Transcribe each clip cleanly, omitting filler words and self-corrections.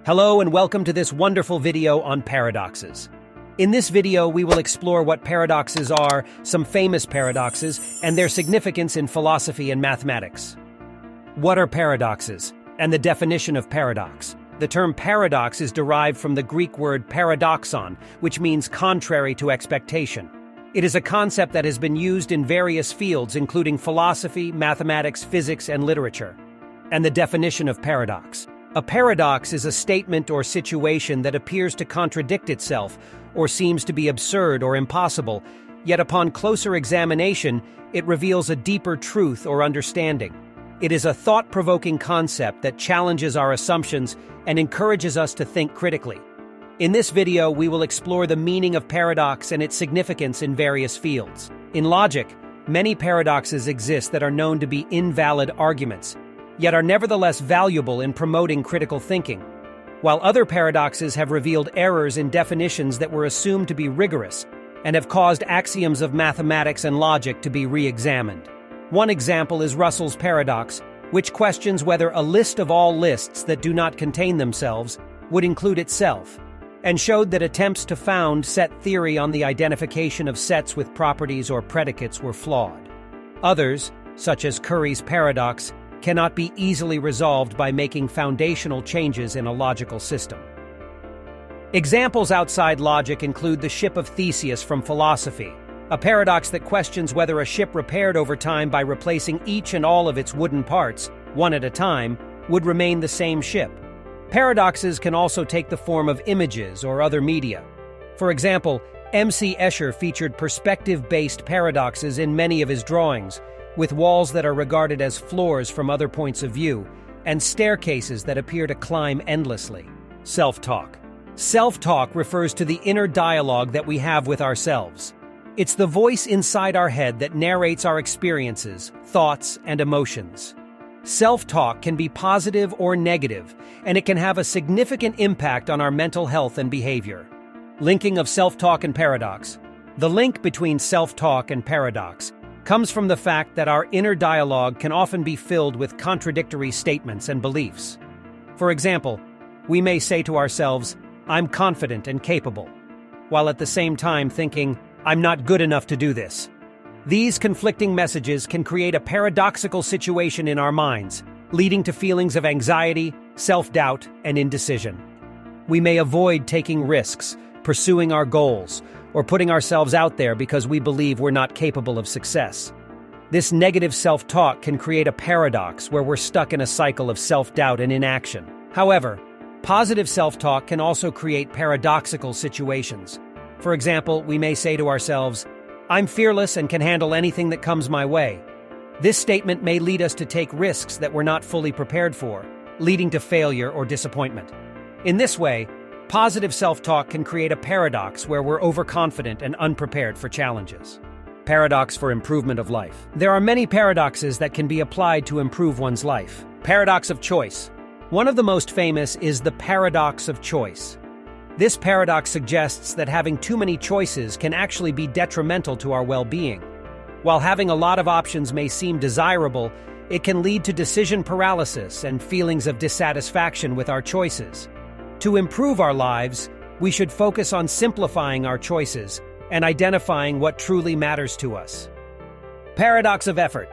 Hello and welcome to this wonderful video on paradoxes. In this video, we will explore what paradoxes are, some famous paradoxes, and their significance in philosophy and mathematics. What are paradoxes? And the definition of paradox. The term paradox is derived from the Greek word paradoxon, which means contrary to expectation. It is a concept that has been used in various fields, including philosophy, mathematics, physics, and literature. And the definition of paradox. A paradox is a statement or situation that appears to contradict itself or seems to be absurd or impossible, yet upon closer examination, it reveals a deeper truth or understanding. It is a thought-provoking concept that challenges our assumptions and encourages us to think critically. In this video, we will explore the meaning of paradox and its significance in various fields. In logic, many paradoxes exist that are known to be invalid arguments, yet are nevertheless valuable in promoting critical thinking, while other paradoxes have revealed errors in definitions that were assumed to be rigorous and have caused axioms of mathematics and logic to be re-examined. One example is Russell's paradox, which questions whether a list of all lists that do not contain themselves would include itself, and showed that attempts to found set theory on the identification of sets with properties or predicates were flawed. Others, such as Curry's paradox, cannot be easily resolved by making foundational changes in a logical system. Examples outside logic include the ship of Theseus from philosophy, a paradox that questions whether a ship repaired over time by replacing each and all of its wooden parts, one at a time, would remain the same ship. Paradoxes can also take the form of images or other media. For example, M.C. Escher featured perspective-based paradoxes in many of his drawings, with walls that are regarded as floors from other points of view, and staircases that appear to climb endlessly. Self-talk. Self-talk refers to the inner dialogue that we have with ourselves. It's the voice inside our head that narrates our experiences, thoughts, and emotions. Self-talk can be positive or negative, and it can have a significant impact on our mental health and behavior. Linking of self-talk and paradox. The link between self-talk and paradox comes from the fact that our inner dialogue can often be filled with contradictory statements and beliefs. For example, we may say to ourselves, "I'm confident and capable," while at the same time thinking, "I'm not good enough to do this." These conflicting messages can create a paradoxical situation in our minds, leading to feelings of anxiety, self-doubt, and indecision. We may avoid taking risks, pursuing our goals, or putting ourselves out there because we believe we're not capable of success. This negative self-talk can create a paradox where we're stuck in a cycle of self-doubt and inaction. However, positive self-talk can also create paradoxical situations. For example, we may say to ourselves, "I'm fearless and can handle anything that comes my way." This statement may lead us to take risks that we're not fully prepared for, leading to failure or disappointment. In this way, positive self-talk can create a paradox where we're overconfident and unprepared for challenges. Paradox for improvement of life. There are many paradoxes that can be applied to improve one's life. Paradox of choice. One of the most famous is the paradox of choice. This paradox suggests that having too many choices can actually be detrimental to our well-being. While having a lot of options may seem desirable, it can lead to decision paralysis and feelings of dissatisfaction with our choices. To improve our lives, we should focus on simplifying our choices and identifying what truly matters to us. Paradox of effort.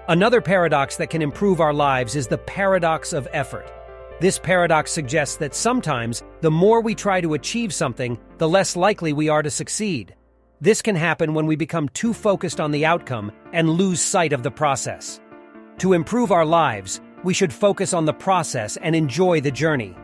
Another paradox that can improve our lives is the paradox of effort. This paradox suggests that sometimes, the more we try to achieve something, the less likely we are to succeed. This can happen when we become too focused on the outcome and lose sight of the process. To improve our lives, we should focus on the process and enjoy the journey,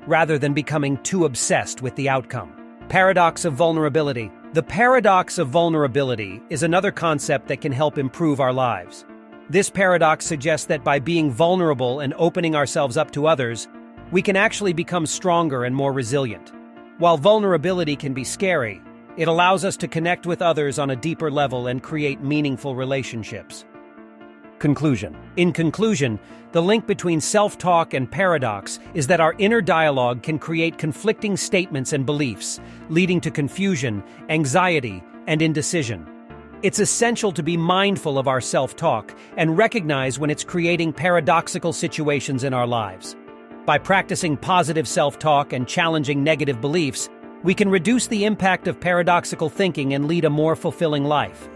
rather than becoming too obsessed with the outcome. Paradox of vulnerability. The paradox of vulnerability is another concept that can help improve our lives. This paradox suggests that by being vulnerable and opening ourselves up to others, we can actually become stronger and more resilient. While vulnerability can be scary, it allows us to connect with others on a deeper level and create meaningful relationships. Conclusion. In conclusion, the link between self-talk and paradox is that our inner dialogue can create conflicting statements and beliefs, leading to confusion, anxiety, and indecision. It's essential to be mindful of our self-talk and recognize when it's creating paradoxical situations in our lives. By practicing positive self-talk and challenging negative beliefs, we can reduce the impact of paradoxical thinking and lead a more fulfilling life.